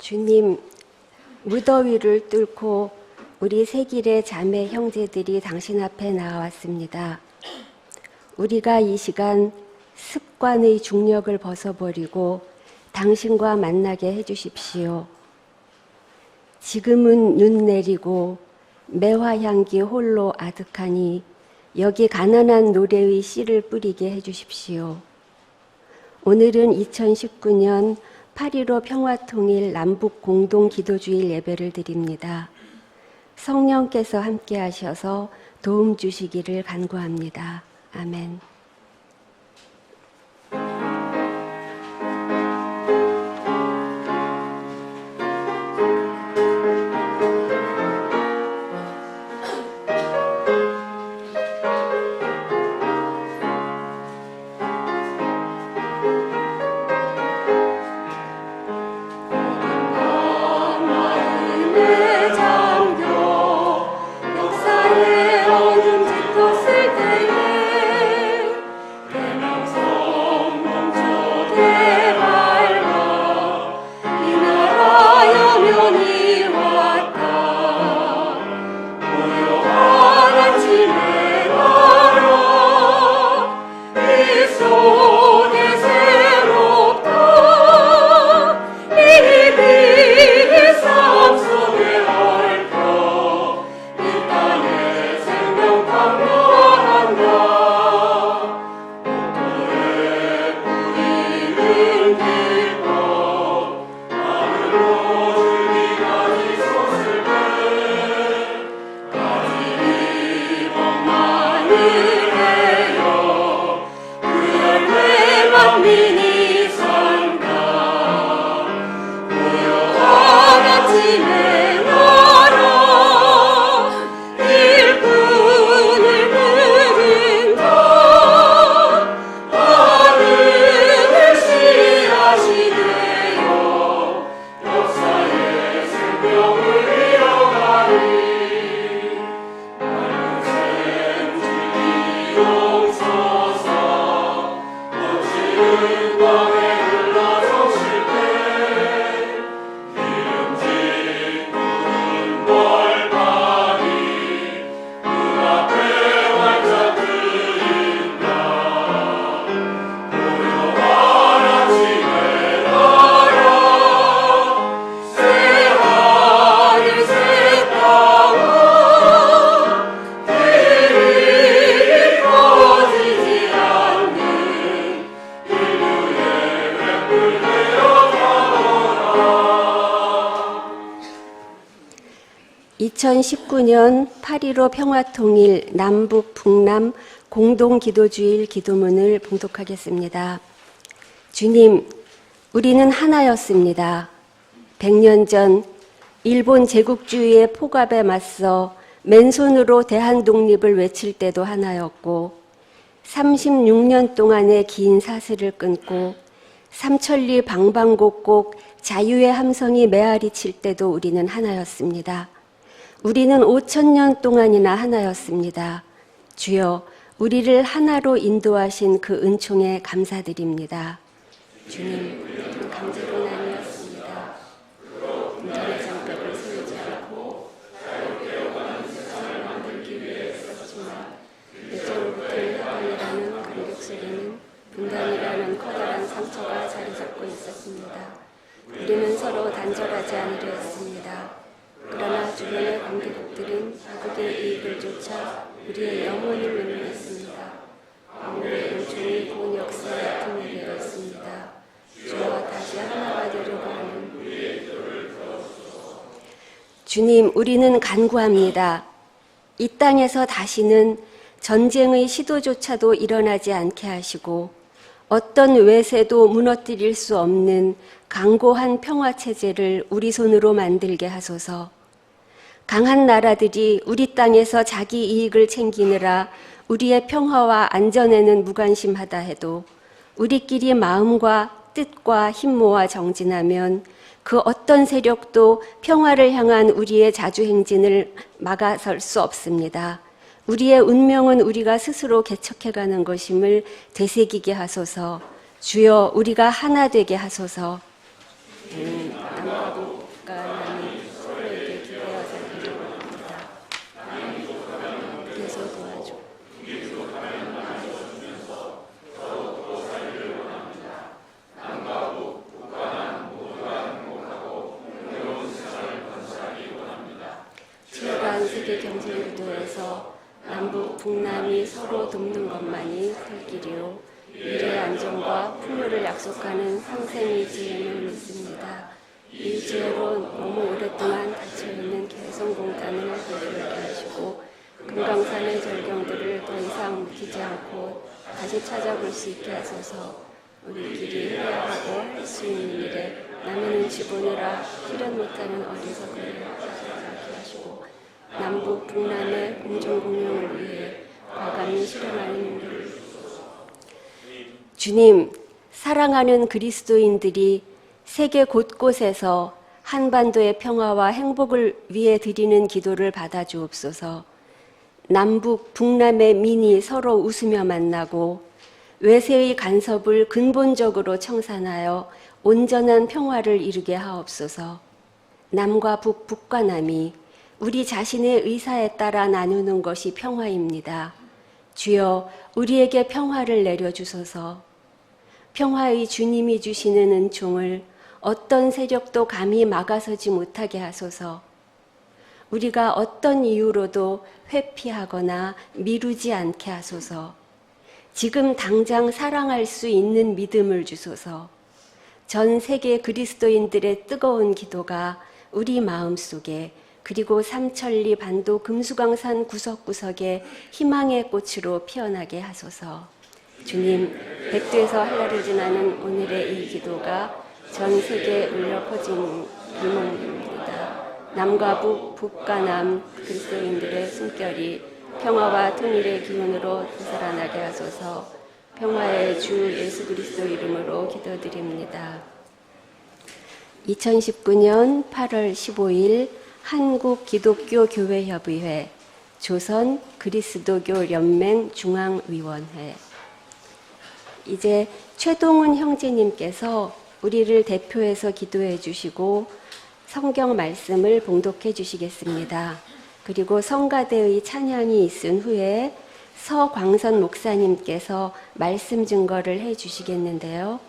주님, 무더위를 뚫고 우리 세길의 자매 형제들이 당신 앞에 나왔습니다. 우리가 이 시간 습관의 중력을 벗어버리고 당신과 만나게 해주십시오. 지금은 눈 내리고 매화향기 홀로 아득하니 여기 가난한 노래의 씨를 뿌리게 해주십시오. 오늘은 2019년 8.15 평화통일 남북 공동기도주일 예배를 드립니다. 성령께서 함께 하셔서 도움 주시기를 간구합니다. 아멘. (2019년) 8.15 평화통일 남북 북남 공동기도주일 기도문을 봉독하겠습니다. 주님, 우리는 하나였습니다. 100년 전 일본 제국주의의 폭압에 맞서 맨손으로 대한독립을 외칠 때도 하나였고 36년 동안의 긴 사슬을 끊고 삼천리 방방곡곡 자유의 함성이 메아리 칠 때도 우리는 하나였습니다. 우리는 5,000년 동안이나 하나였습니다. 주여, 우리를 하나로 인도하신 그 은총에 감사드립니다. 주님, 우리는 강제로 나뉘었습니다. 인전의 장벽을 세우지 않고 자유롭게 원하는 세상을 만들기 위해 썼지만 내적으로부터의 혁명이라는 간격 속에는 분단이라는 커다란 상처가 자리 잡고 있었습니다. 우리는 서로 단절하지 않으려 했습니다. 그러나 주변의 관계국들은 자국의 이익을 쫓아 우리의 영혼을 외면했습니다. 우리의 은총이 본 역사에 통하게 되었습니다. 주와 다시 하나가 되려고 하는 우리의 기도를 들어주소서. 주님, 우리는 간구합니다. 이 땅에서 다시는 전쟁의 시도조차도 일어나지 않게 하시고 어떤 외세도 무너뜨릴 수 없는 강고한 평화체제를 우리 손으로 만들게 하소서. 강한 나라들이 우리 땅에서 자기 이익을 챙기느라 우리의 평화와 안전에는 무관심하다 해도 우리끼리 마음과 뜻과 힘 모아 정진하면 그 어떤 세력도 평화를 향한 우리의 자주행진을 막아설 수 없습니다. 우리의 운명은 우리가 스스로 개척해가는 것임을 되새기게 하소서. 주여, 우리가 하나 되게 하소서. 땅과 하옵소서. 남북 북남이 서로 돕는 것만이 살 길이요 미래의 안정과 풍요를 약속하는 상생의 지혜를 믿습니다. 이 지혜로 너무 오랫동안 닫혀있는 개성공단을 열게 하시고 금강산의 절경들을 더 이상 묵히지 않고 다시 찾아볼 수 있게 하소서. 우리끼리 해야 하고 할 수 있는 일에 남의 눈치 보느라 실현 못하는 어리석음을 하지 하시고 남북 북남의 공존공용을 위해 과감히 실현하는 일을 주님, 사랑하는 그리스도인들이 세계 곳곳에서 한반도의 평화와 행복을 위해 드리는 기도를 받아주옵소서. 남북 북남의 민이 서로 웃으며 만나고 외세의 간섭을 근본적으로 청산하여 온전한 평화를 이루게 하옵소서. 남과 북, 북과 남이 우리 자신의 의사에 따라 나누는 것이 평화입니다. 주여, 우리에게 평화를 내려주소서. 평화의 주님이 주시는 은총을 어떤 세력도 감히 막아서지 못하게 하소서. 우리가 어떤 이유로도 회피하거나 미루지 않게 하소서. 지금 당장 사랑할 수 있는 믿음을 주소서. 전 세계 그리스도인들의 뜨거운 기도가 우리 마음속에 그리고 삼천리 반도 금수강산 구석구석에 희망의 꽃으로 피어나게 하소서. 주님, 백두에서 한라를 지나는 오늘의 이 기도가 전 세계에 울려 퍼진 비몽입니다. 남과 북, 북과 남 그리스도인들의 숨결이 평화와 통일의 기운으로 되살아나게 하소서. 평화의 주 예수 그리스도 이름으로 기도드립니다. 2019년 8월 15일 한국기독교교회협의회 조선 그리스도교 연맹 중앙위원회. 이제 최동훈 형제님께서 우리를 대표해서 기도해 주시고 성경 말씀을 봉독해 주시겠습니다. 그리고 성가대의 찬양이 있은 후에 서광선 목사님께서 말씀 증거를 해 주시겠는데요.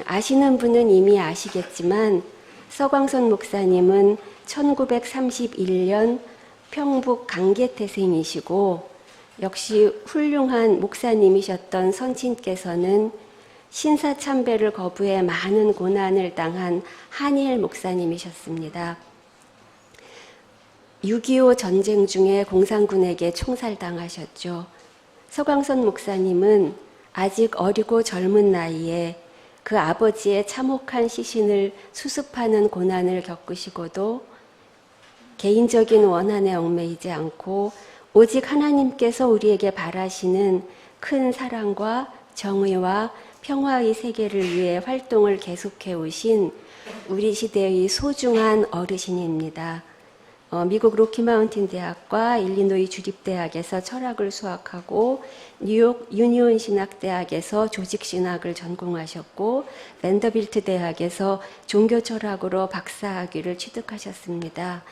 아시는 분은 이미 아시겠지만 서광선 목사님은 1931년 평북 강계태생이시고 역시 훌륭한 목사님이셨던 선친께서는 신사참배를 거부해 많은 고난을 당한 한일 목사님이셨습니다. 6.25 전쟁 중에 공산군에게 총살당하셨죠. 서광선 목사님은 아직 어리고 젊은 나이에 그 아버지의 참혹한 시신을 수습하는 고난을 겪으시고도 개인적인 원한에 얽매이지 않고 오직 하나님께서 우리에게 바라시는 큰 사랑과 정의와 평화의 세계를 위해 활동을 계속해 오신 우리 시대의 소중한 어르신입니다. 미국 로키마운틴 대학과 일리노이 주립대학에서 철학을 수학하고 뉴욕 유니온 신학대학에서 조직신학을 전공하셨고 밴더빌트 대학에서 종교철학으로 박사학위를 취득하셨습니다.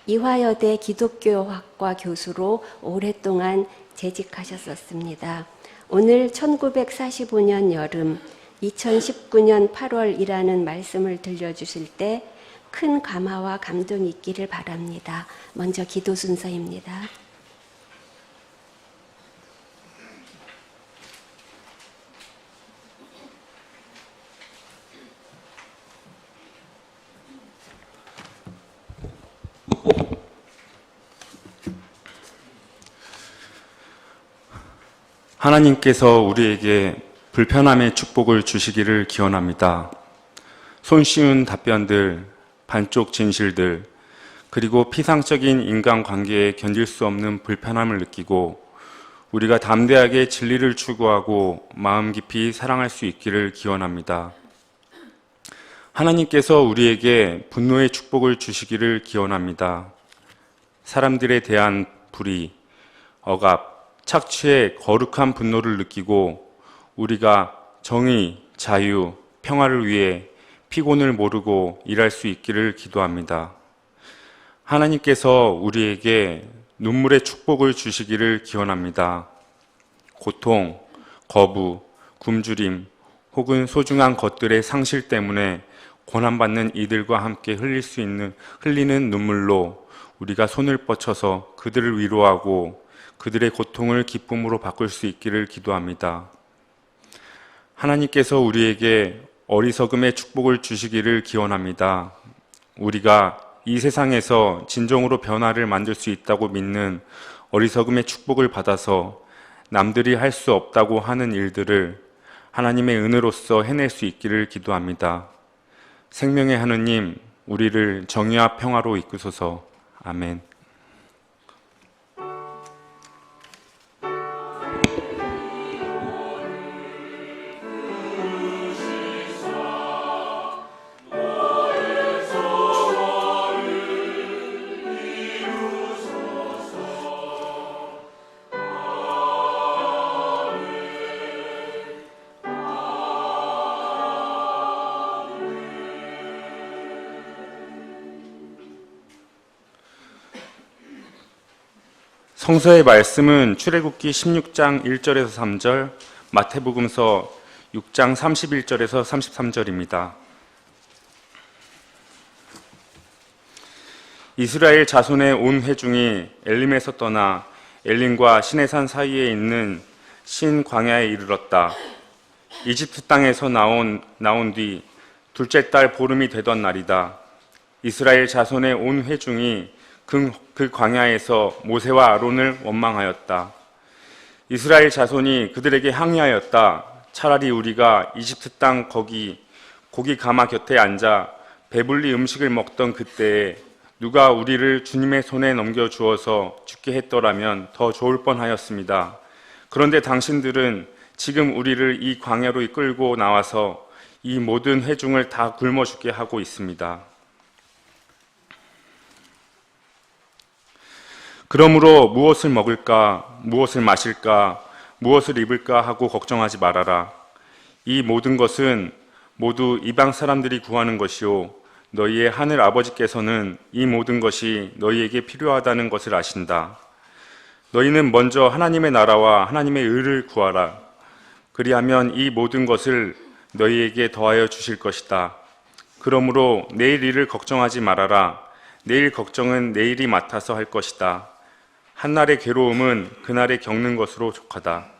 이화여대 기독교학과 교수로 오랫동안 재직하셨었습니다. 오늘 1945년 여름, 2019년 8월이라는 말씀을 들려주실 때 큰 감화와 감동이 있기를 바랍니다. 먼저 기도 순서입니다. 하나님께서 우리에게 불편함의 축복을 주시기를 기원합니다. 손쉬운 답변들, 반쪽 진실들, 그리고 피상적인 인간관계에 견딜 수 없는 불편함을 느끼고 우리가 담대하게 진리를 추구하고 마음 깊이 사랑할 수 있기를 기원합니다. 하나님께서 우리에게 분노의 축복을 주시기를 기원합니다. 사람들에 대한 불의, 억압, 착취의 거룩한 분노를 느끼고 우리가 정의, 자유, 평화를 위해 피곤을 모르고 일할 수 있기를 기도합니다. 하나님께서 우리에게 눈물의 축복을 주시기를 기원합니다. 고통, 거부, 굶주림 혹은 소중한 것들의 상실 때문에 고난받는 이들과 함께 흘리는 눈물로 우리가 손을 뻗쳐서 그들을 위로하고 그들의 고통을 기쁨으로 바꿀 수 있기를 기도합니다. 하나님께서 우리에게 어리석음의 축복을 주시기를 기원합니다. 우리가 이 세상에서 진정으로 변화를 만들 수 있다고 믿는 어리석음의 축복을 받아서 남들이 할 수 없다고 하는 일들을 하나님의 은혜로서 해낼 수 있기를 기도합니다. 생명의 하느님, 우리를 정의와 평화로 이끄소서. 아멘. 성서의 말씀은 출애굽기 16장 1절에서 3절, 마태복음서 6장 31절에서 33절입니다. 이스라엘 자손의 온 회중이 엘림에서 떠나 엘림과 시내산 사이에 있는 신 광야에 이르렀다. 이집트 땅에서 나온 뒤 둘째 달 보름이 되던 날이다. 이스라엘 자손의 온 회중이 그 광야에서 모세와 아론을 원망하였다. 이스라엘 자손이 그들에게 항의하였다. 차라리 우리가 이집트 땅 거기 고기 가마 곁에 앉아 배불리 음식을 먹던 그때에 누가 우리를 주님의 손에 넘겨주어서 죽게 했더라면 더 좋을 뻔하였습니다. 그런데 당신들은 지금 우리를 이 광야로 이끌고 나와서 이 모든 회중을 다 굶어 죽게 하고 있습니다. 그러므로 무엇을 먹을까, 무엇을 마실까, 무엇을 입을까 하고 걱정하지 말아라. 이 모든 것은 모두 이방 사람들이 구하는 것이요 너희의 하늘 아버지께서는 이 모든 것이 너희에게 필요하다는 것을 아신다. 너희는 먼저 하나님의 나라와 하나님의 의를 구하라. 그리하면 이 모든 것을 너희에게 더하여 주실 것이다. 그러므로 내일 일을 걱정하지 말아라. 내일 걱정은 내일이 맡아서 할 것이다. 한날의 괴로움은 그날에 겪는 것으로 족하다.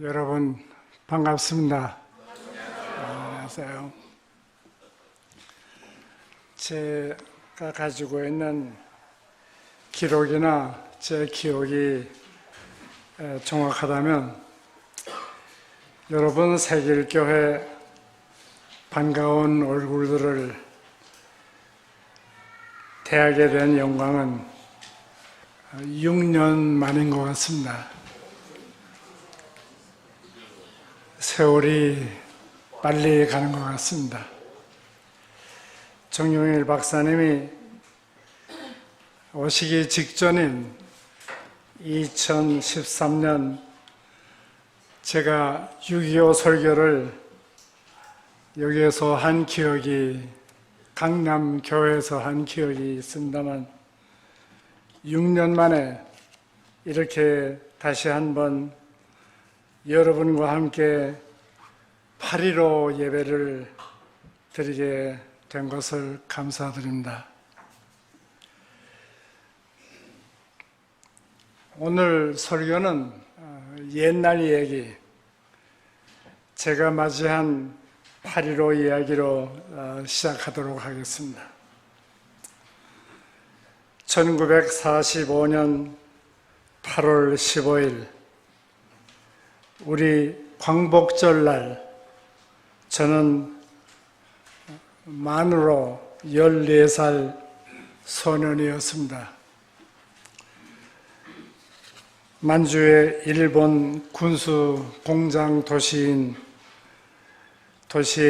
여러분 반갑습니다. 안녕하세요. 제가 가지고 있는 기록이나 제 기억이 정확하다면 여러분 새길교회 반가운 얼굴들을 대하게 된 영광은 6년 만인 것 같습니다. 세월이 빨리 가는 것 같습니다. 정용일 박사님이 오시기 직전인 2013년 제가 6.25 설교를 여기에서 한 기억이, 강남교회에서 한 기억이 있습니다만 6년 만에 이렇게 다시 한번 여러분과 함께 8.15 예배를 드리게 된 것을 감사드립니다. 오늘 설교는 옛날 얘기, 제가 맞이한 8.15 이야기로 시작하도록 하겠습니다. 1945년 8월 15일 우리 광복절날 저는 만으로 14살 소년이었습니다. 만주의 일본 군수 공장 도시에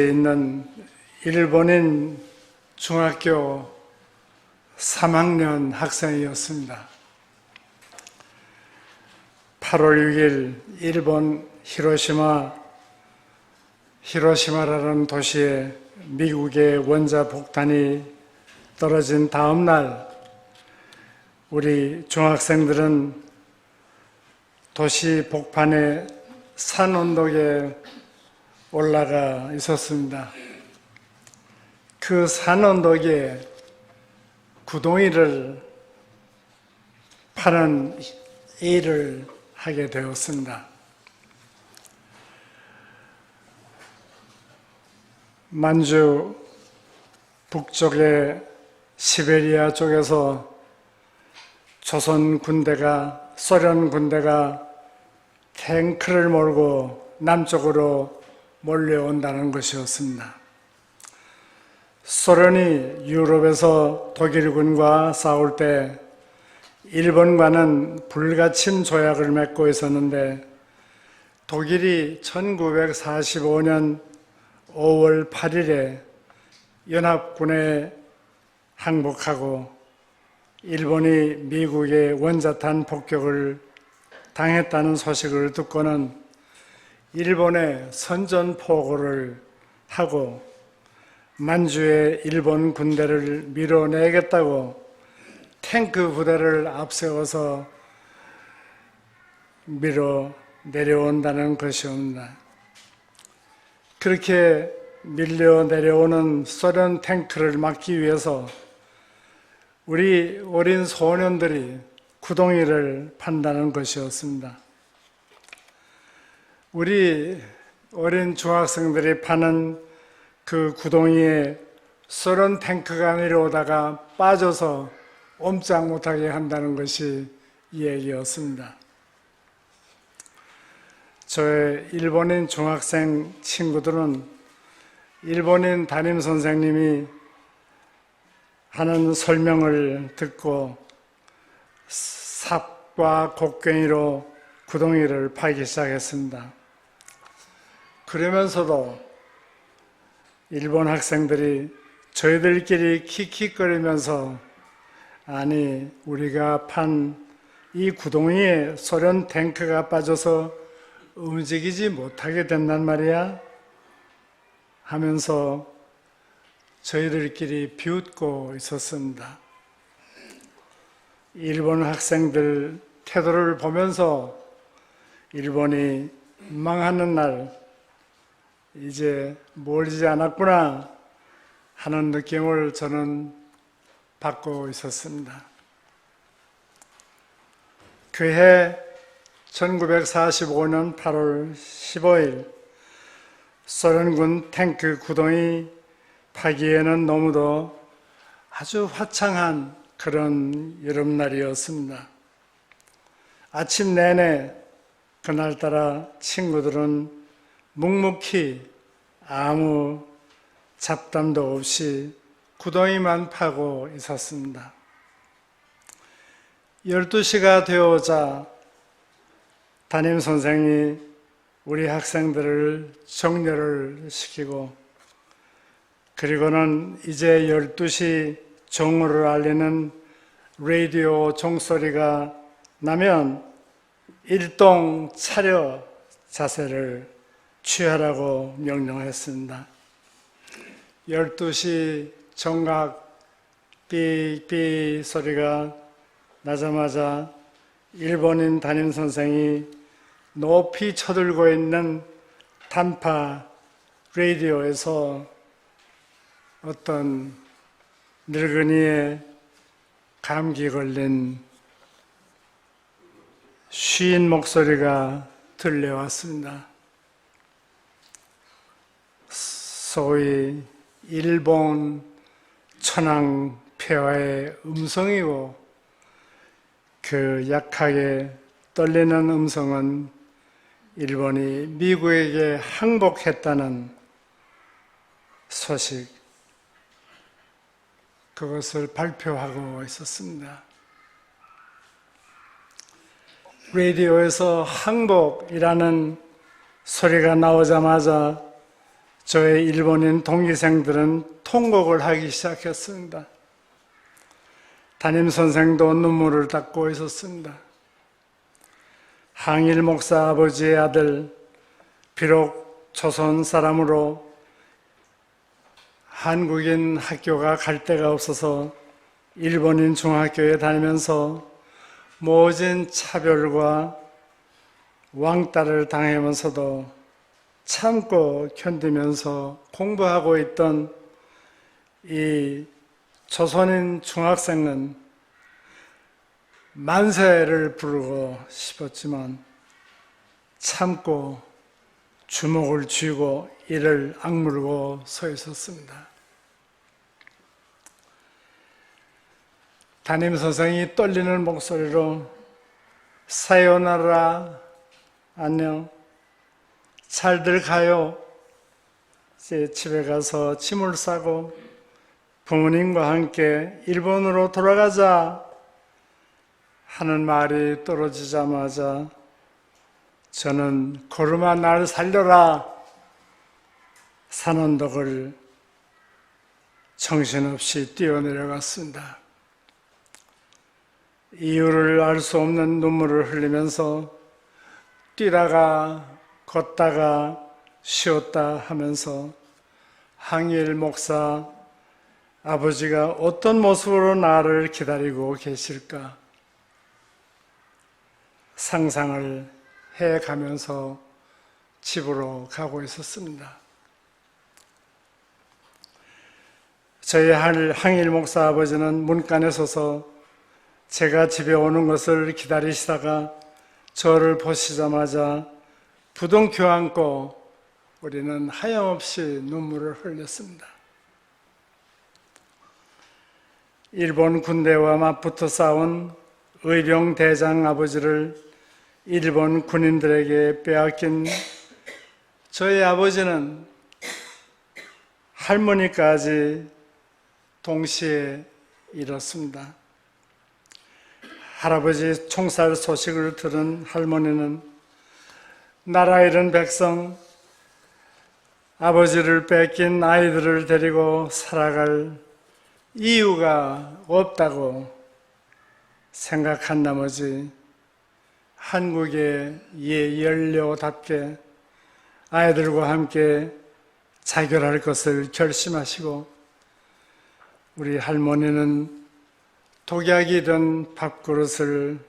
있는 일본인 중학교 3학년 학생이었습니다. 8월 6일 일본 히로시마라는 도시에 미국의 원자 폭탄이 떨어진 다음 날 우리 중학생들은 도시 복판에 산 언덕에 올라가 있었습니다. 그 산 언덕에 구덩이를 파는 일을 하게 되었습니다. 만주 북쪽의 시베리아 쪽에서 조선 군대가, 소련 군대가 탱크를 몰고 남쪽으로 몰려온다는 것이었습니다. 소련이 유럽에서 독일군과 싸울 때 일본과는 불가침 조약을 맺고 있었는데 독일이 1945년 5월 8일에 연합군에 항복하고 일본이 미국의 원자탄 폭격을 당했다는 소식을 듣고는 일본에 선전포고를 하고 만주의 일본 군대를 밀어내겠다고 탱크 부대를 앞세워서 밀어 내려온다는 것이옵니다. 그렇게 밀려 내려오는 소련 탱크를 막기 위해서 우리 어린 소년들이 구덩이를 판다는 것이었습니다. 우리 어린 중학생들이 파는 그 구덩이에 소련 탱크가 내려오다가 빠져서 옴짝 못하게 한다는 것이 이 얘기였습니다. 저의 일본인 중학생 친구들은 일본인 담임 선생님이 하는 설명을 듣고 삽과 곡괭이로 구덩이를 파기 시작했습니다. 그러면서도 일본 학생들이 저희들끼리 킥킥거리면서 아니 우리가 판 이 구덩이에 소련 탱크가 빠져서 움직이지 못하게 된단 말이야 하면서 저희들끼리 비웃고 있었습니다. 일본 학생들 태도를 보면서 일본이 망하는 날 이제 멀지 않았구나 하는 느낌을 저는 받고 있었습니다. 그해 1945년 8월 15일 소련군 탱크 구동이 파기에는 너무도 아주 화창한 그런 여름날이었습니다. 아침 내내 그날따라 친구들은 묵묵히 아무 잡담도 없이 구덩이만 파고 있었습니다. 12시가 되어오자 담임선생이 우리 학생들을 정렬을 시키고 그리고는 이제 12시 정오를 알리는 라디오 종소리가 나면 일동 차려 자세를 취하라고 명령했습니다. 12시 정각 삐삐 소리가 나자마자 일본인 담임선생이 높이 쳐들고 있는 단파 라디오에서 어떤 늙은이의 감기 걸린 쉬인 목소리가 들려왔습니다. 소위 일본 천황 폐하의 음성이고 그 약하게 떨리는 음성은 일본이 미국에게 항복했다는 소식, 그것을 발표하고 있었습니다. 라디오에서 항복이라는 소리가 나오자마자 저의 일본인 동기생들은 통곡을 하기 시작했습니다. 담임선생도 눈물을 닦고 있었습니다. 항일 목사 아버지의 아들, 비록 조선 사람으로 한국인 학교가 갈 데가 없어서 일본인 중학교에 다니면서 모진 차별과 왕따를 당하면서도 참고 견디면서 공부하고 있던 이 조선인 중학생은 만세를 부르고 싶었지만 참고 주먹을 쥐고 이를 악물고 서 있었습니다. 담임선생이 떨리는 목소리로 사요나라, 안녕, 잘들 가요. 이제 집에 가서 짐을 싸고 부모님과 함께 일본으로 돌아가자 하는 말이 떨어지자마자 저는 걸음아 날 살려라 산언덕을 정신없이 뛰어내려갔습니다. 이유를 알 수 없는 눈물을 흘리면서 뛰다가 걷다가 쉬었다 하면서 항일 목사 아버지가 어떤 모습으로 나를 기다리고 계실까 상상을 해가면서 집으로 가고 있었습니다. 저희 항일 목사 아버지는 문간에 서서 제가 집에 오는 것을 기다리시다가 저를 보시자마자 부둥켜 안고 우리는 하염없이 눈물을 흘렸습니다. 일본 군대와 맞붙어 싸운 의령 대장 아버지를 일본 군인들에게 빼앗긴 저희 아버지는 할머니까지 동시에 잃었습니다. 할아버지 총살 소식을 들은 할머니는 나라 잃은 백성, 아버지를 뺏긴 아이들을 데리고 살아갈 이유가 없다고 생각한 나머지 한국의 예연료답게 아이들과 함께 자결할 것을 결심하시고 우리 할머니는 독약이 든 밥그릇을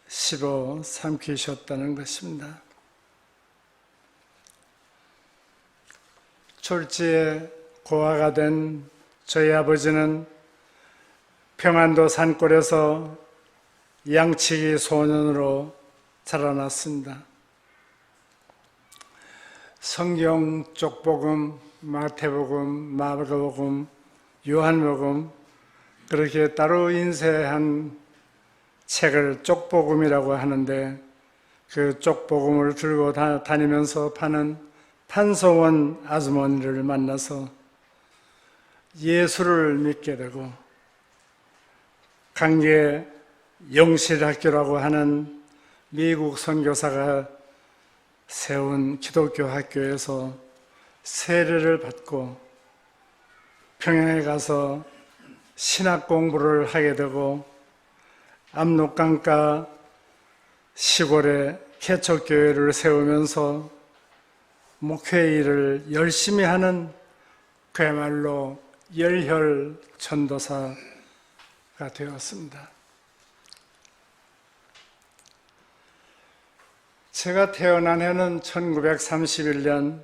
씹어 삼키셨다는 것입니다. 졸지에 고아가 된 저희 아버지는 평안도 산골에서 양치기 소년으로 자라났습니다. 성경 쪽복음, 마태복음, 마가복음, 요한복음 그렇게 따로 인쇄한 책을 쪽복음이라고 하는데 그 쪽복음을 들고 다니면서 파는 판소원 아주머니를 만나서 예수를 믿게 되고 강계 영실학교라고 하는 미국 선교사가 세운 기독교 학교에서 세례를 받고 평양에 가서 신학 공부를 하게 되고 압록강가 시골에 개척교회를 세우면서 목회 일을 열심히 하는 그야말로 열혈 전도사가 되었습니다. 제가 태어난 해는 1931년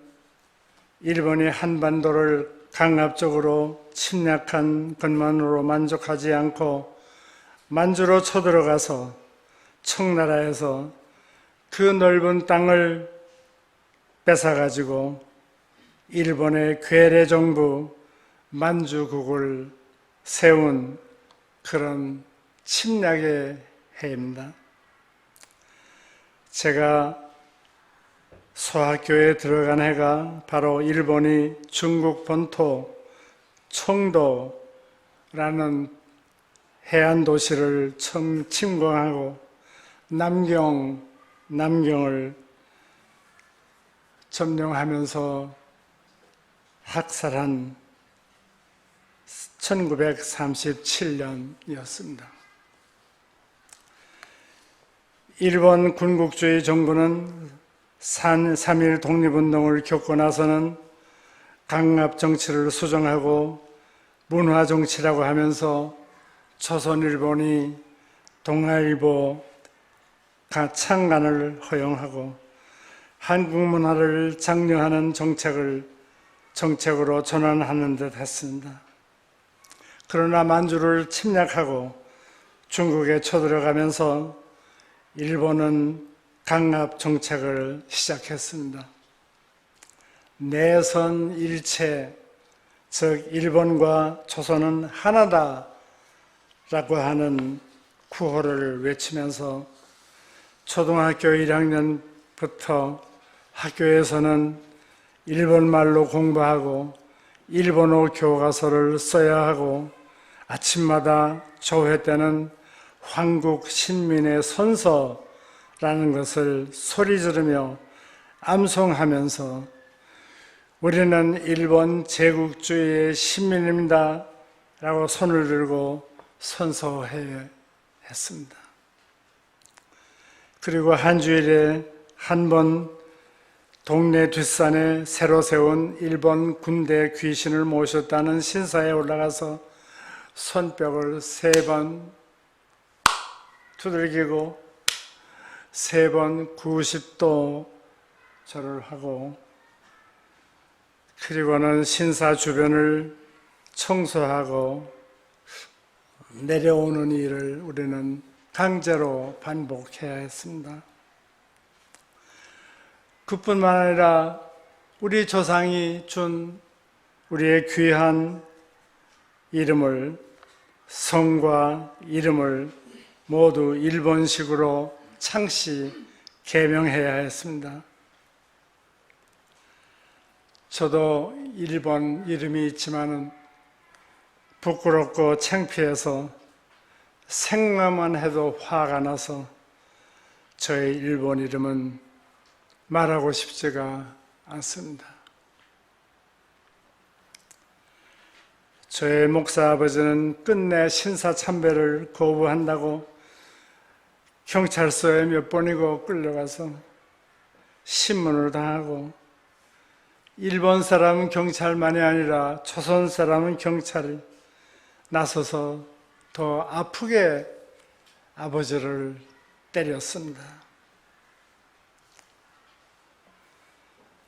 일본이 한반도를 강압적으로 침략한 것만으로 만족하지 않고 만주로 쳐들어가서 청나라에서 그 넓은 땅을 뺏어가지고 일본의 괴뢰 정부 만주국을 세운 그런 침략의 해입니다. 제가 소학교에 들어간 해가 바로 일본이 중국 본토 청도라는 해안 도시를 침공하고 남경을 점령하면서 학살한 1937년이었습니다. 일본 군국주의 정부는 3.1 독립운동을 겪고 나서는 강압정치를 수정하고 문화정치라고 하면서 조선일본이 동아일보 창간을 허용하고 한국 문화를 장려하는 정책으로 전환하는 듯 했습니다. 그러나 만주를 침략하고 중국에 쳐들어가면서 일본은 강압 정책을 시작했습니다. 내선 일체, 즉 일본과 조선은 하나다라고 하는 구호를 외치면서 초등학교 1학년부터 학교에서는 일본말로 공부하고 일본어 교과서를 써야 하고 아침마다 조회 때는 황국 신민의 선서라는 것을 소리 지르며 암송하면서 우리는 일본 제국주의의 신민입니다 라고 손을 들고 선서해야 했습니다. 그리고 한 주일에 한 번 동네 뒷산에 새로 세운 일본 군대 귀신을 모셨다는 신사에 올라가서 손뼉을 3번 두들기고 3번 90도 절을 하고 그리고는 신사 주변을 청소하고 내려오는 일을 우리는 강제로 반복해야 했습니다. 그뿐만 아니라 우리 조상이 준 우리의 귀한 이름을, 성과 이름을 모두 일본식으로 창씨 개명해야 했습니다. 저도 일본 이름이 있지만은 부끄럽고 창피해서 생각만 해도 화가 나서 저의 일본 이름은 말하고 싶지가 않습니다. 저의 목사 아버지는 끝내 신사참배를 거부한다고 경찰서에 몇 번이고 끌려가서 신문을 당하고 일본 사람은 경찰만이 아니라 조선 사람은 경찰이 나서서 더 아프게 아버지를 때렸습니다.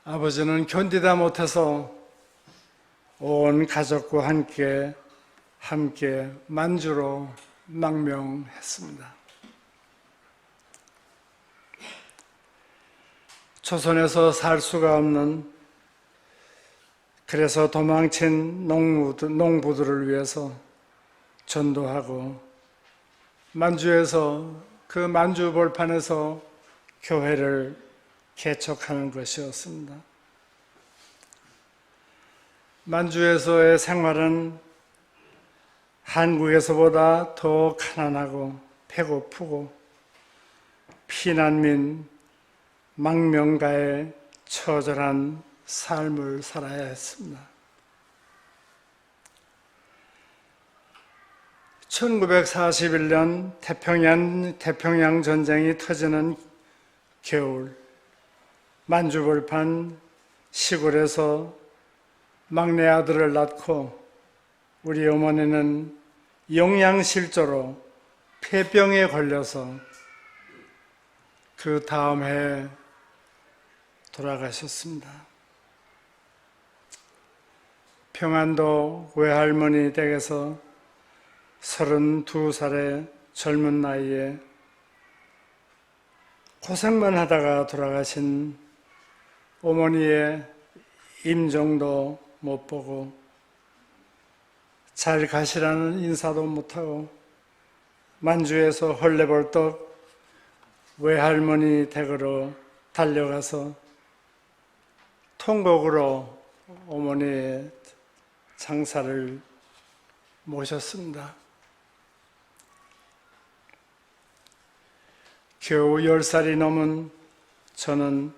아버지는 견디다 못해서 온 가족과 함께 만주로 망명했습니다. 조선에서 살 수가 없는, 그래서 도망친 농부들을 위해서 전도하고, 만주에서 그 만주 벌판에서 교회를 개척하는 것이었습니다. 만주에서의 생활은 한국에서보다 더 가난하고 배고프고 피난민, 망명가의 처절한 삶을 살아야 했습니다. 1941년 태평양 전쟁이 터지는 겨울, 만주벌판 시골에서 막내 아들을 낳고 우리 어머니는 영양실조로 폐병에 걸려서 그 다음 해에 돌아가셨습니다. 평안도 외할머니 댁에서 32살의 젊은 나이에 고생만 하다가 돌아가신 어머니의 임종도 못 보고 잘 가시라는 인사도 못하고 만주에서 헐레벌떡 외할머니 댁으로 달려가서 통곡으로 어머니의 장사를 모셨습니다. 겨우 10살이 넘은 저는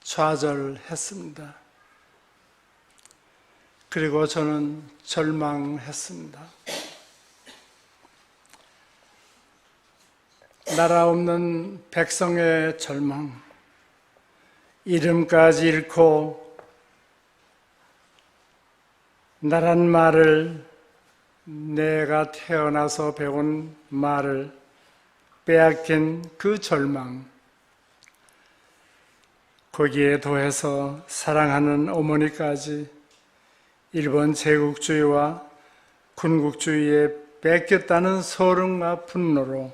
좌절했습니다. 그리고 저는 절망했습니다. 나라 없는 백성의 절망, 이름까지 잃고 나란 말을, 내가 태어나서 배운 말을 빼앗긴 그 절망, 거기에 더해서 사랑하는 어머니까지 일본 제국주의와 군국주의에 뺏겼다는 서름과 분노로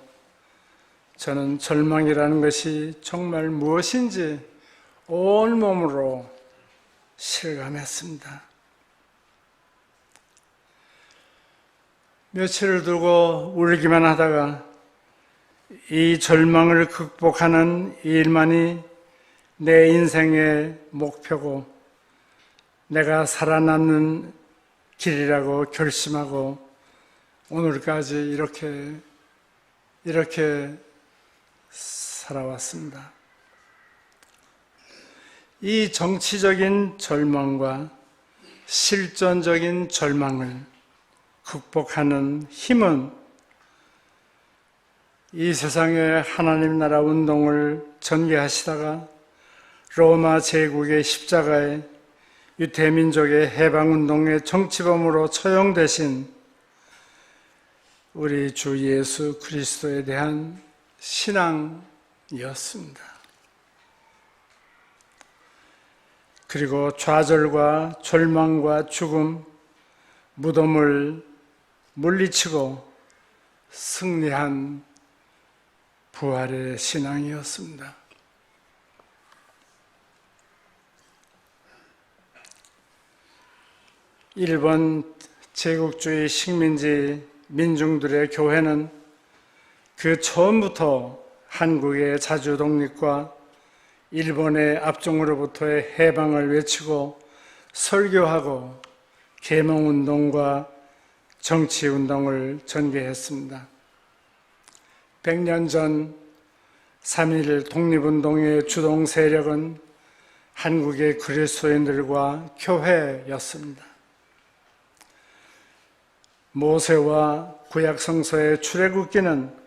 저는 절망이라는 것이 정말 무엇인지 온몸으로 실감했습니다. 며칠을 두고 울기만 하다가 이 절망을 극복하는 일만이 내 인생의 목표고 내가 살아남는 길이라고 결심하고 오늘까지 이렇게 살아왔습니다. 이 정치적인 절망과 실존적인 절망을 극복하는 힘은 이 세상의 하나님 나라 운동을 전개하시다가 로마 제국의 십자가에 유대민족의 해방운동의 정치범으로 처형되신 우리 주 예수 그리스도에 대한 신앙이었습니다. 그리고 좌절과 절망과 죽음, 무덤을 물리치고 승리한 부활의 신앙이었습니다. 일본 제국주의 식민지 민중들의 교회는 그 처음부터 한국의 자주 독립과 일본의 압종으로부터의 해방을 외치고 설교하고 계몽운동과 정치운동을 전개했습니다. 100년 전 3.1 독립운동의 주동 세력은 한국의 그리스도인들과 교회였습니다. 모세와 구약성서의 출애굽기는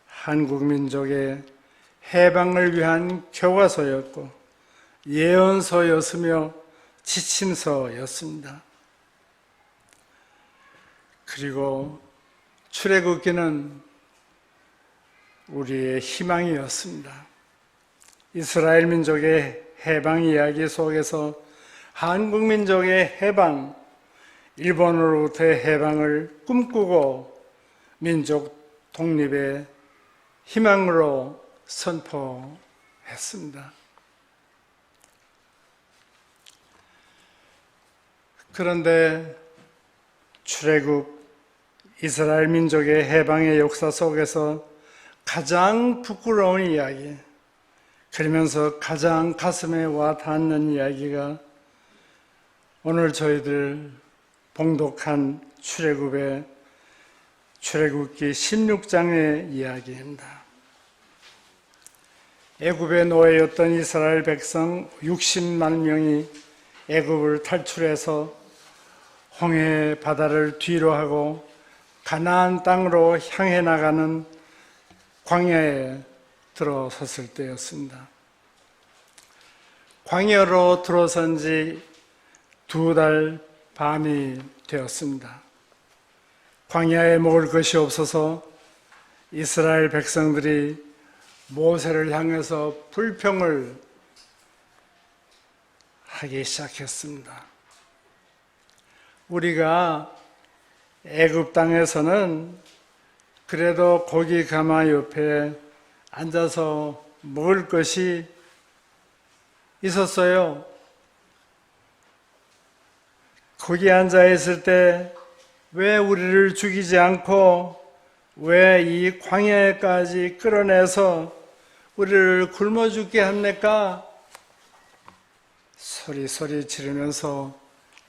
한국 민족의 해방을 위한 교과서였고 예언서였으며 지침서였습니다. 그리고 출애굽기는 우리의 희망이었습니다. 이스라엘 민족의 해방 이야기 속에서 한국 민족의 해방, 일본으로부터의 해방을 꿈꾸고 민족 독립의 희망으로 선포했습니다. 그런데 출애굽 이스라엘 민족의 해방의 역사 속에서 가장 부끄러운 이야기, 그러면서 가장 가슴에 와 닿는 이야기가 오늘 저희들 봉독한 출애굽기 16장의 이야기입니다. 애굽의 노예였던 이스라엘 백성 60만 명이 애굽을 탈출해서 홍해 바다를 뒤로 하고 가나안 땅으로 향해 나가는 광야에 들어섰을 때였습니다. 광야로 들어선 지 2달 밤이 되었습니다. 광야에 먹을 것이 없어서 이스라엘 백성들이 모세를 향해서 불평을 하기 시작했습니다. 우리가 애굽 땅에서는 그래도 고기 가마 옆에 앉아서 먹을 것이 있었어요. 거기 앉아 있을 때 왜 우리를 죽이지 않고 왜 이 광야에까지 끌어내서 우리를 굶어 죽게 합니까? 소리 지르면서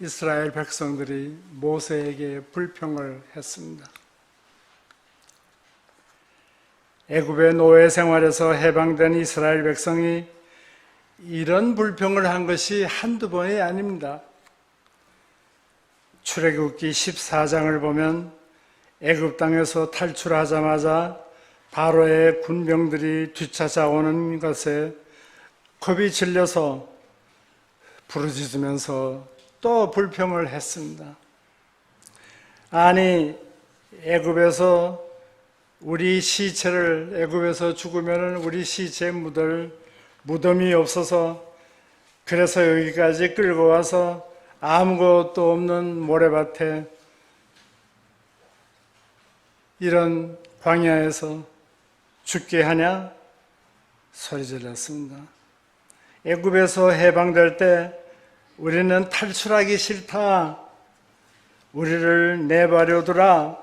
이스라엘 백성들이 모세에게 불평을 했습니다. 애굽의 노예 생활에서 해방된 이스라엘 백성이 이런 불평을 한 것이 한두 번이 아닙니다. 출애굽기 14장을 보면 애굽 땅에서 탈출하자마자 바로의 군병들이 뒤찾아오는 것에 겁이 질려서 부르짖으면서 또 불평을 했습니다. 아니, 애굽에서 우리 시체를 애굽에서 죽으면 우리 시체 묻을 무덤이 없어서 그래서 여기까지 끌고 와서 아무것도 없는 모래밭에 이런 광야에서 죽게 하냐? 소리 질렀습니다. 애굽에서 해방될 때 우리는 탈출하기 싫다. 우리를 내버려두라.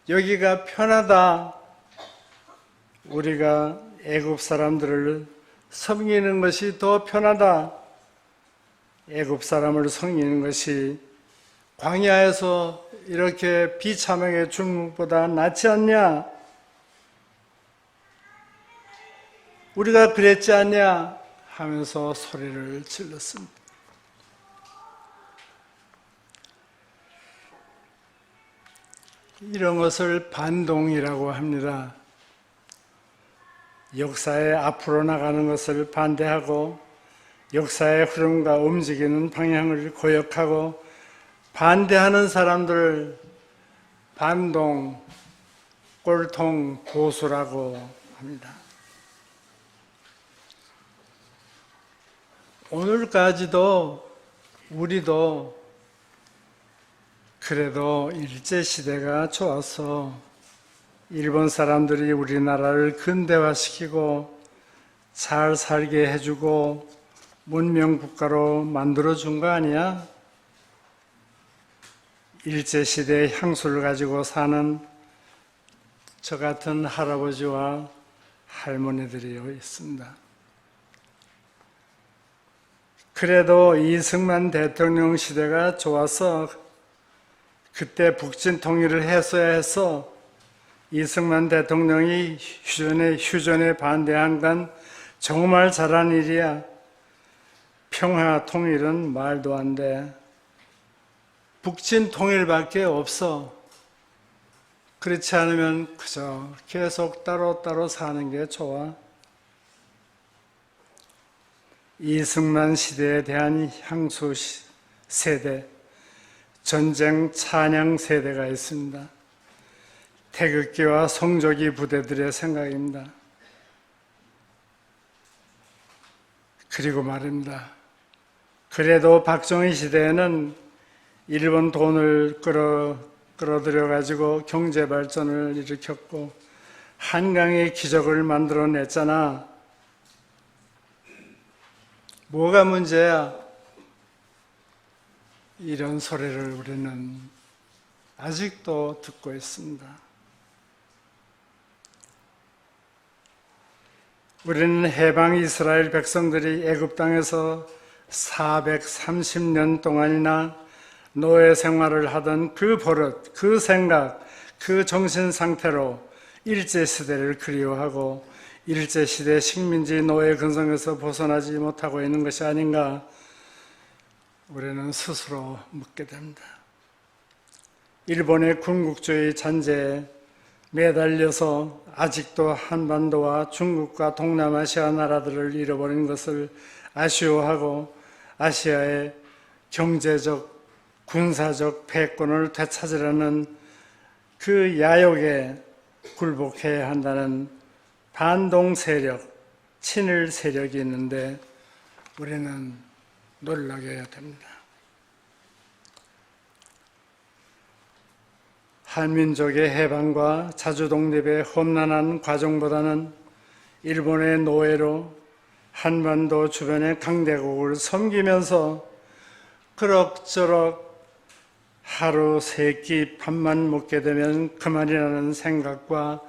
여기가 편하다. 우리가 애굽 사람들을 섬기는 것이 더 편하다. 애굽 사람을 섬기는 것이 광야에서 이렇게 비참하게 죽는 것보다 낫지 않냐? 우리가 그랬지 않냐? 하면서 소리를 질렀습니다. 이런 것을 반동이라고 합니다. 역사에 앞으로 나가는 것을 반대하고 역사의 흐름과 움직이는 방향을 고역하고 반대하는 사람들을 반동, 꼴통, 보수라고 합니다. 오늘까지도 우리도 그래도 일제시대가 좋아서 일본 사람들이 우리나라를 근대화시키고 잘 살게 해주고 문명국가로 만들어준 거 아니야? 일제시대의 향수를 가지고 사는 저 같은 할아버지와 할머니들이 있습니다. 그래도 이승만 대통령 시대가 좋아서 그때 북진 통일을 했어야 해서 이승만 대통령이 휴전에 반대한 건 정말 잘한 일이야. 평화 통일은 말도 안 돼. 북진 통일밖에 없어. 그렇지 않으면 그저 계속 따로따로 사는 게 좋아. 이승만 시대에 대한 향수 세대, 전쟁 찬양 세대가 있습니다. 태극기와 성조기 부대들의 생각입니다. 그리고 말입니다. 그래도 박정희 시대에는 일본 돈을 끌어들여가지고 경제 발전을 일으켰고 한강의 기적을 만들어냈잖아. 뭐가 문제야? 이런 소리를 우리는 아직도 듣고 있습니다. 우리는 해방 이스라엘 백성들이 애굽 땅에서 430년 동안이나 노예 생활을 하던 그 버릇, 그 생각, 그 정신 상태로 일제시대를 그리워하고 일제시대 식민지 노예 근성에서 벗어나지 못하고 있는 것이 아닌가 우리는 스스로 묻게 됩니다. 일본의 군국주의 잔재에 매달려서 아직도 한반도와 중국과 동남아시아 나라들을 잃어버린 것을 아쉬워하고 아시아의 경제적, 군사적 패권을 되찾으려는 그 야욕에 굴복해야 한다는 반동 세력, 친일 세력이 있는데 우리는 놀라게 됩니다. 한민족의 해방과 자주독립의 험난한 과정보다는 일본의 노예로 한반도 주변의 강대국을 섬기면서 그럭저럭 하루 세 끼 밥만 먹게 되면 그만이라는 생각과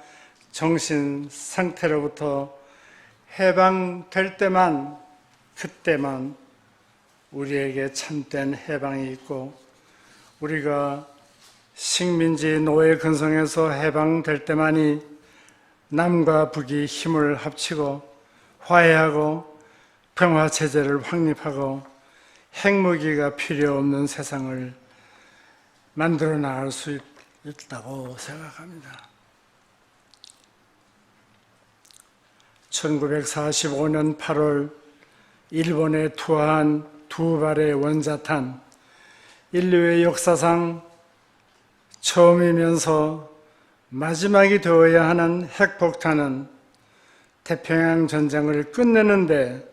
정신 상태로부터 해방될 때만, 그때만 우리에게 참된 해방이 있고, 우리가 식민지 노예 근성에서 해방될 때만이 남과 북이 힘을 합치고 화해하고 평화체제를 확립하고 핵무기가 필요 없는 세상을 만들어 나갈 수 있다고 생각합니다. 1945년 8월 일본에 투하한 두 발의 원자탄, 인류의 역사상 처음이면서 마지막이 되어야 하는 핵폭탄은 태평양 전쟁을 끝내는데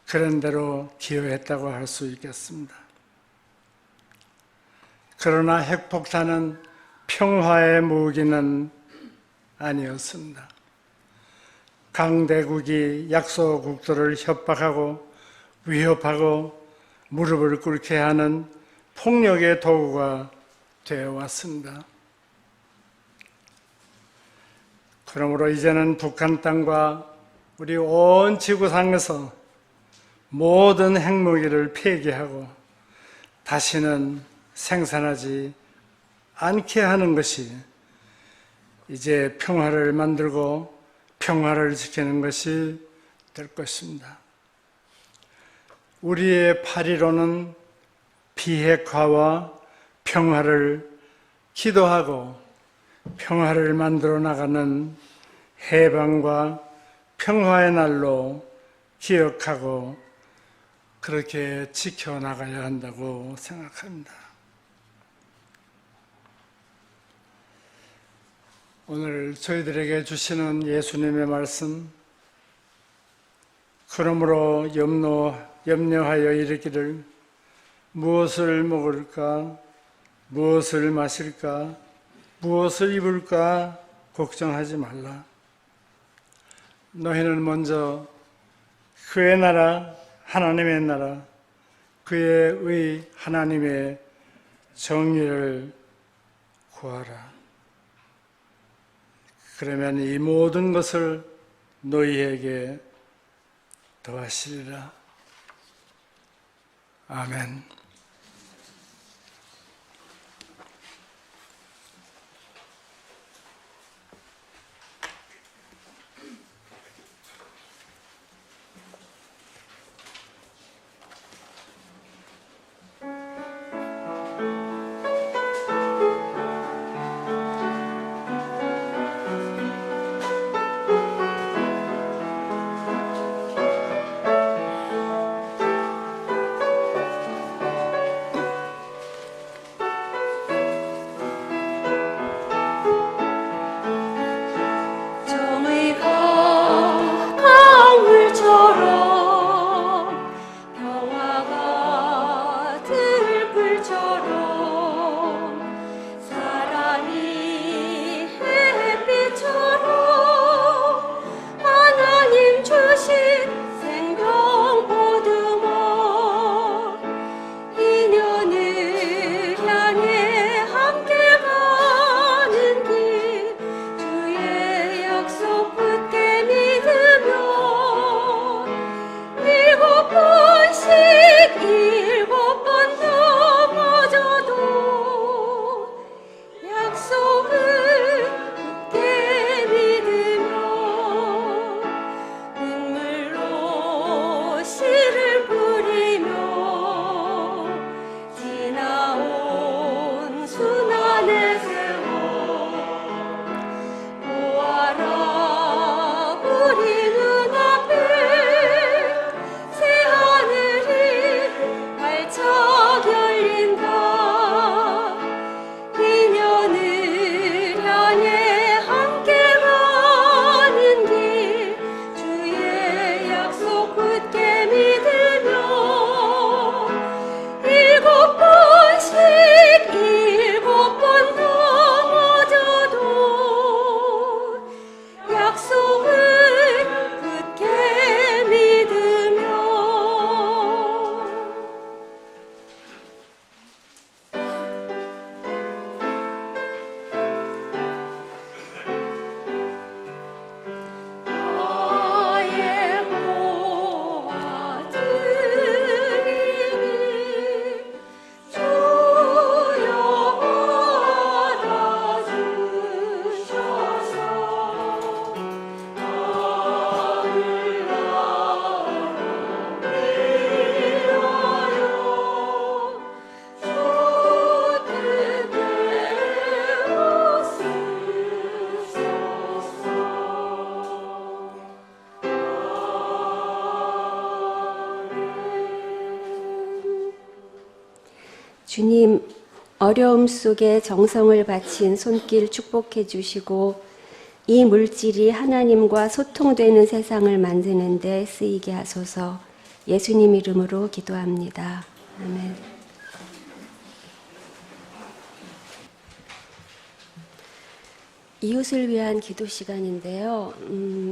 그런 대로 기여했다고 할 수 있겠습니다. 그러나 핵폭탄은 평화의 무기는 아니었습니다. 강대국이 약소국들을 협박하고 위협하고 무릎을 꿇게 하는 폭력의 도구가 되어 왔습니다. 그러므로 이제는 북한 땅과 우리 온 지구상에서 모든 핵무기를 폐기하고 다시는 생산하지 않게 하는 것이 이제 평화를 만들고 평화를 지키는 것이 될 것입니다. 우리의 파리로는 비핵화와 평화를 기도하고 평화를 만들어 나가는 해방과 평화의 날로 기억하고 그렇게 지켜나가야 한다고 생각합니다. 오늘 저희들에게 주시는 예수님의 말씀, 그러므로 염려하여 이르기를 무엇을 먹을까, 무엇을 마실까, 무엇을 입을까 걱정하지 말라. 너희는 먼저 그의 나라, 하나님의 나라, 그의 의 하나님의 정의를 구하라. 그러면 이 모든 것을 너희에게 더하시리라. 아멘. 주님, 어려움 속에 정성을 바친 손길 축복해 주시고 이 물질이 하나님과 소통되는 세상을 만드는 데 쓰이게 하소서. 예수님 이름으로 기도합니다. 아멘. 이웃을 위한 기도 시간인데요.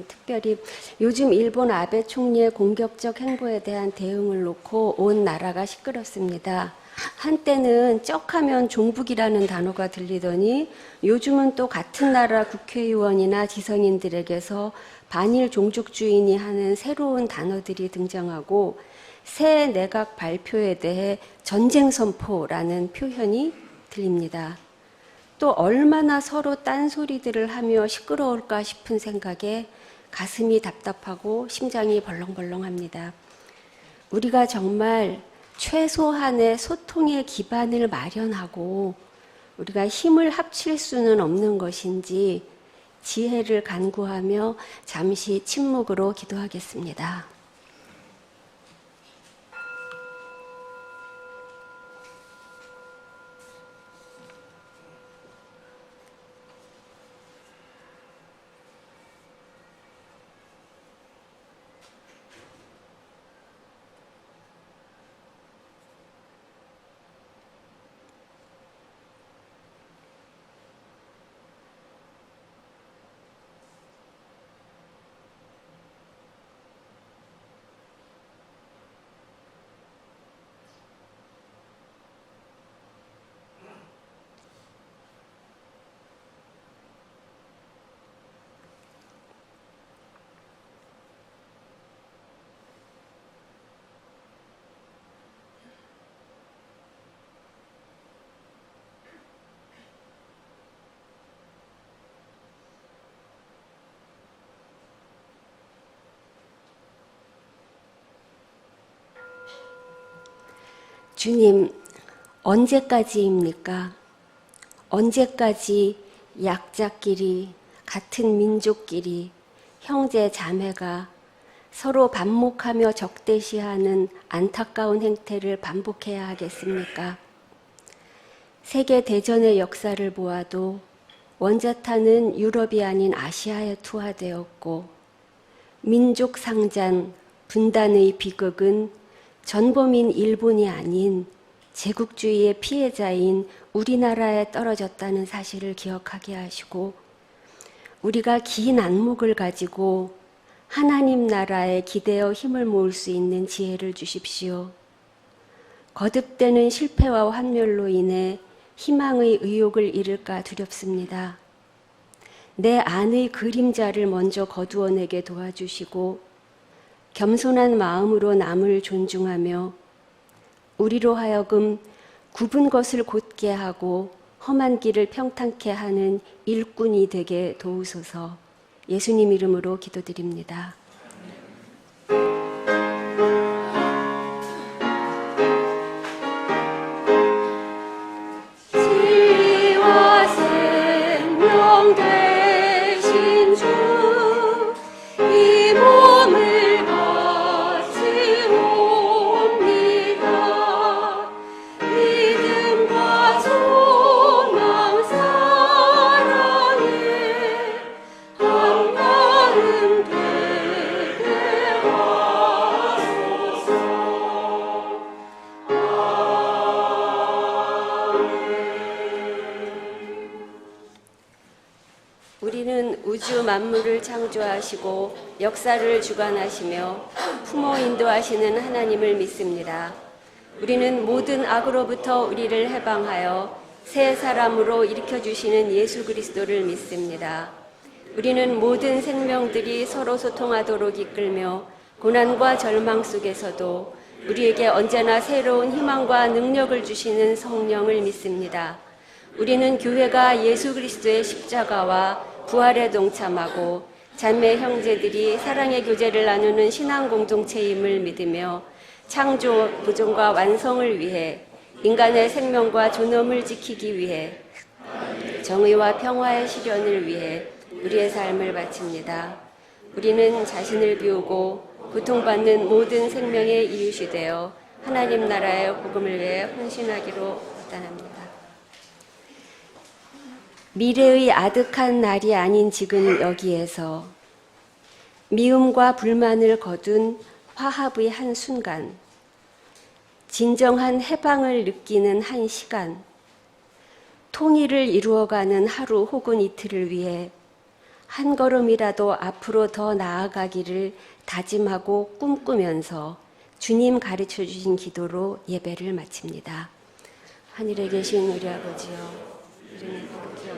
특별히 요즘 일본 아베 총리의 공격적 행보에 대한 대응을 놓고 온 나라가 시끄럽습니다. 한때는 쩍하면 종북이라는 단어가 들리더니 요즘은 또 같은 나라 국회의원이나 지성인들에게서 반일 종족주의니 하는 새로운 단어들이 등장하고 새 내각 발표에 대해 전쟁 선포라는 표현이 들립니다. 또 얼마나 서로 딴소리들을 하며 시끄러울까 싶은 생각에 가슴이 답답하고 심장이 벌렁벌렁합니다. 우리가 정말 최소한의 소통의 기반을 마련하고 우리가 힘을 합칠 수는 없는 것인지 지혜를 간구하며 잠시 침묵으로 기도하겠습니다. 주님, 언제까지입니까? 언제까지 약자끼리, 같은 민족끼리, 형제 자매가 서로 반목하며 적대시하는 안타까운 행태를 반복해야 하겠습니까? 세계대전의 역사를 보아도 원자탄은 유럽이 아닌 아시아에 투하되었고 민족 상잔, 분단의 비극은 전범인 일본이 아닌 제국주의의 피해자인 우리나라에 떨어졌다는 사실을 기억하게 하시고 우리가 긴 안목을 가지고 하나님 나라에 기대어 힘을 모을 수 있는 지혜를 주십시오. 거듭되는 실패와 환멸로 인해 희망의 의욕을 잃을까 두렵습니다. 내 안의 그림자를 먼저 거두어내게 도와주시고 겸손한 마음으로 남을 존중하며 우리로 하여금 굽은 것을 곧게 하고 험한 길을 평탄케 하는 일꾼이 되게 도우소서. 예수님 이름으로 기도드립니다. 지와 생명 되신 주, 이 몸을 바치옵니다. 믿음과 소망 사랑에 한마음 되게 하소서. 우리는 우주 만물을 창조하시고 역사를 주관하시며 품어 인도하시는 하나님을 믿습니다. 우리는 모든 악으로부터 우리를 해방하여 새 사람으로 일으켜주시는 예수 그리스도를 믿습니다. 우리는 모든 생명들이 서로 소통하도록 이끌며 고난과 절망 속에서도 우리에게 언제나 새로운 희망과 능력을 주시는 성령을 믿습니다. 우리는 교회가 예수 그리스도의 십자가와 부활에 동참하고 자매 형제들이 사랑의 교제를 나누는 신앙 공동체임을 믿으며 창조, 보존과 완성을 위해 인간의 생명과 존엄을 지키기 위해 정의와 평화의 실현을 위해 우리의 삶을 바칩니다. 우리는 자신을 비우고 고통받는 모든 생명의 이웃이 되어 하나님 나라의 복음을 위해 헌신하기로 결단합니다. 미래의 아득한 날이 아닌 지금 여기에서 미움과 불만을 거둔 화합의 한 순간, 진정한 해방을 느끼는 한 시간, 통일을 이루어가는 하루 혹은 이틀을 위해 한 걸음이라도 앞으로 더 나아가기를 다짐하고 꿈꾸면서 주님 가르쳐 주신 기도로 예배를 마칩니다. 하늘에 계신 우리 아버지여, 이름이 거룩히